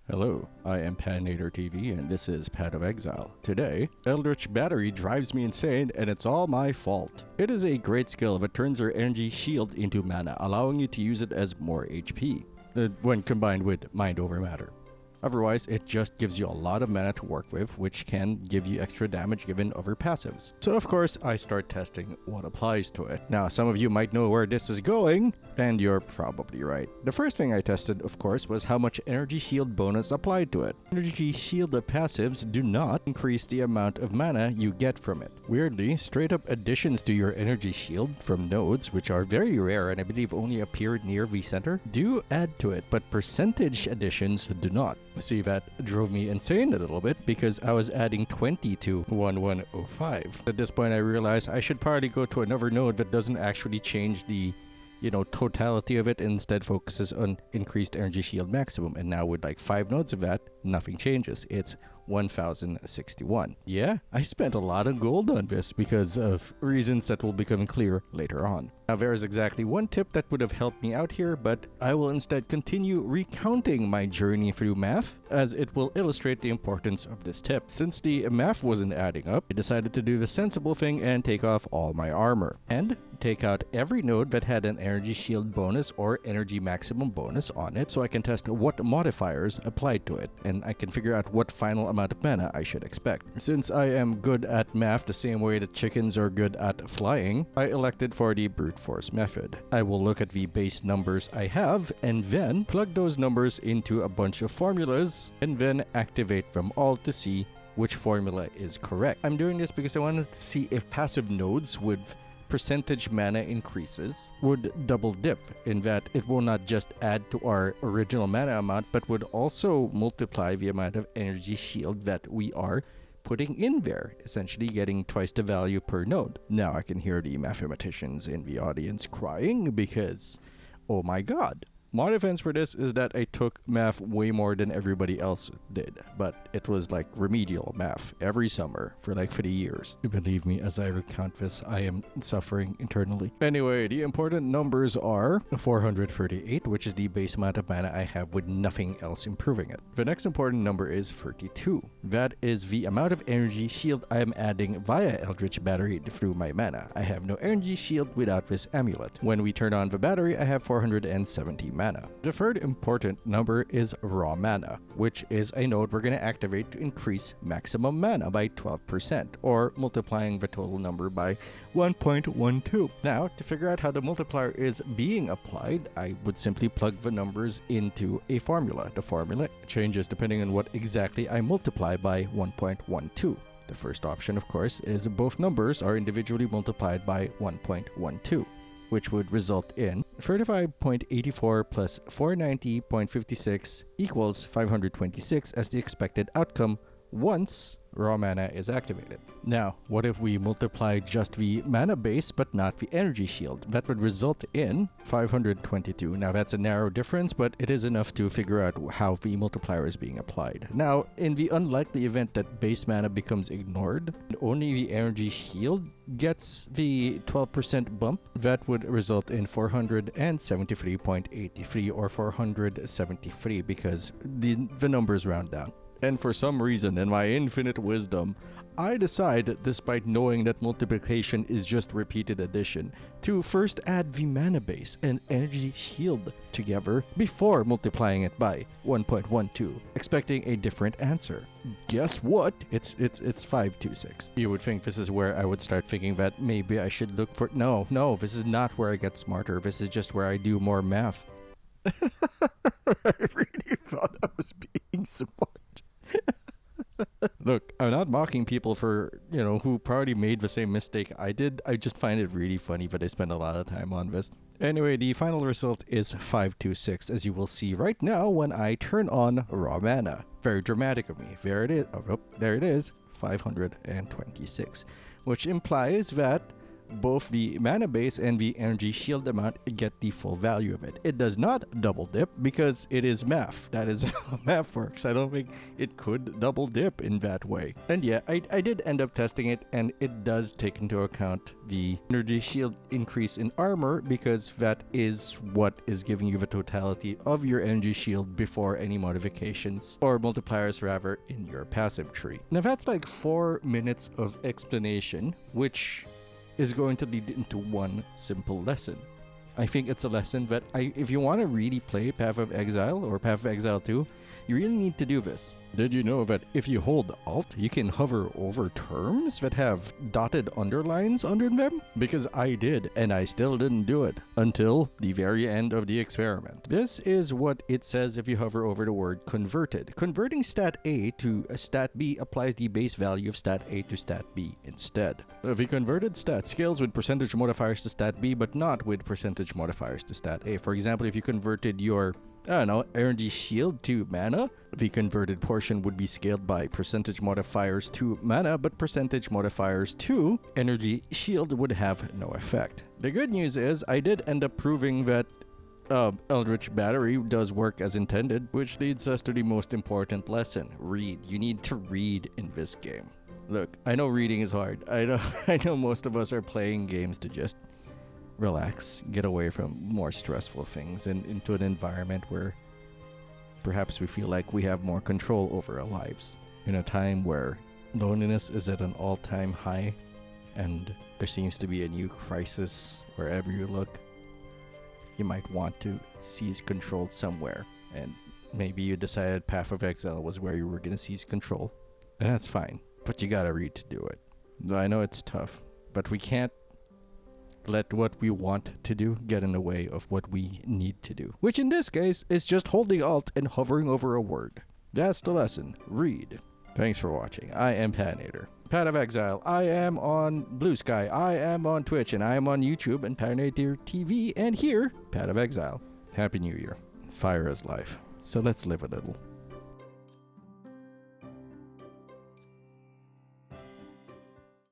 Hello, I am Panator TV and this is Path of Exile. Today, Eldritch battery drives me insane and it's all my fault. It is a great skill that turns your energy shield into mana, allowing you to use it as more HP, when combined with Mind Over Matter. Otherwise, it just gives you a lot of mana to work with, which can give you extra damage given other passives. So of course, I start testing what applies to it. Now, some of you might know where this is going, and you're probably right. The first thing I tested, of course, was how much energy shield bonus applied to it. Energy shield passives do not increase the amount of mana you get from it. Weirdly, straight up additions to your energy shield from nodes, which are very rare and I believe only appear near the center, do add to it, but percentage additions do not. See, that drove me insane a little bit because I was adding 20 to 1105. At this point I realized I should probably go to another node that doesn't actually change the totality of it, and instead focuses on increased energy shield maximum. And now with like 5 nodes of that, nothing changes. It's 1061. Yeah, I spent a lot of gold on this because of reasons that will become clear later on. Now there is exactly one tip that would have helped me out here, but I will instead continue recounting my journey through math as it will illustrate the importance of this tip. Since the math wasn't adding up, I decided to do the sensible thing and take off all my armor and take out every node that had an energy shield bonus or energy maximum bonus on it, so I can test what modifiers applied to it, and I can figure out what final amount of mana I should expect. Since I am good at math the same way that chickens are good at flying, I elected for the brute force method. I will look at the base numbers I have and then plug those numbers into a bunch of formulas and then activate them all to see which formula is correct. I'm doing this because I wanted to see if passive nodes with percentage mana increases would double dip, in that it will not just add to our original mana amount but would also multiply the amount of energy shield that we are putting in there, essentially getting twice the value per node. Now I can hear the mathematicians in the audience crying because, oh my god. My defense for this is that I took math way more than everybody else did, but it was like remedial math every summer for like 3 years. Believe me, as I recount this, I am suffering internally. Anyway, the important numbers are 438, which is the base amount of mana I have with nothing else improving it. The next important number is 32. That is the amount of energy shield I am adding via Eldritch battery through my mana. I have no energy shield without this amulet. When we turn on the battery, I have 470 mana. The third important number is raw mana, which is a node we're going to activate to increase maximum mana by 12%, or multiplying the total number by 1.12. Now, to figure out how the multiplier is being applied, I would simply plug the numbers into a formula. The formula changes depending on what exactly I multiply by 1.12. The first option, of course, is both numbers are individually multiplied by 1.12. which would result in 35.84 plus 490.56 equals 526 as the expected outcome once raw mana is activated. Now, what if we multiply just the mana base but not the energy shield? That would result in 522. Now, that's a narrow difference, but it is enough to figure out how the multiplier is being applied. Now, in the unlikely event that base mana becomes ignored, and only the energy shield gets the 12% bump, that would result in 473.83 or 473 because the numbers round down. And for some reason, in my infinite wisdom, I decide, despite knowing that multiplication is just repeated addition, to first add the mana base and energy shield together before multiplying it by 1.12, expecting a different answer. Guess what? It's 526. You would think this is where I would start thinking that maybe I should look for... No, this is not where I get smarter. This is just where I do more math. I really thought I was being smart. Look, I'm not mocking people for, who probably made the same mistake I did. I just find it really funny that I spend a lot of time on this. Anyway, the final result is 526, as you will see right now when I turn on raw mana. Very dramatic of me. There it is. Oh, there it is. 526. Which implies that both the mana base and the energy shield amount get the full value of it. It does not double dip because it is math. That is how math works. I don't think it could double dip in that way. And yeah, I did end up testing it, and it does take into account the energy shield increase in armor, because that is what is giving you the totality of your energy shield before any modifications or multipliers rather in your passive tree. Now that's like 4 minutes of explanation, which is going to lead into one simple lesson. I think it's a lesson that if you want to really play Path of Exile or Path of Exile 2, you really need to do this. Did you know that if you hold Alt, you can hover over terms that have dotted underlines under them? Because I did, and I still didn't do it until the very end of the experiment. This is what it says if you hover over the word converted. Converting stat A to a stat B applies the base value of stat A to stat B instead. If you converted stat scales with percentage modifiers to stat B, but not with percentage modifiers to stat A. For example, if you converted your energy shield to mana, the converted portion would be scaled by percentage modifiers to mana, but percentage modifiers to energy shield would have no effect. The good news is I did end up proving that Eldritch Battery does work as intended, which leads us to the most important lesson. Read. You need to read in this game. Look, I know reading is hard. I know most of us are playing games to just relax, get away from more stressful things, and into an environment where perhaps we feel like we have more control over our lives. In a time where loneliness is at an all-time high and there seems to be a new crisis wherever you look, you might want to seize control somewhere, and maybe you decided Path of Exile was where you were going to seize control, and that's fine, but you gotta read to do it. I know it's tough, but we can't let what we want to do get in the way of what we need to do, which in this case is just holding Alt and hovering over a word. That's the lesson. Read. Thanks for watching. I am Patinator. Path of Exile. I am on Blue Sky. I am on Twitch, and I am on YouTube and Patinator TV, and here, Path of Exile. Happy New Year. Fire is life. So let's live a little.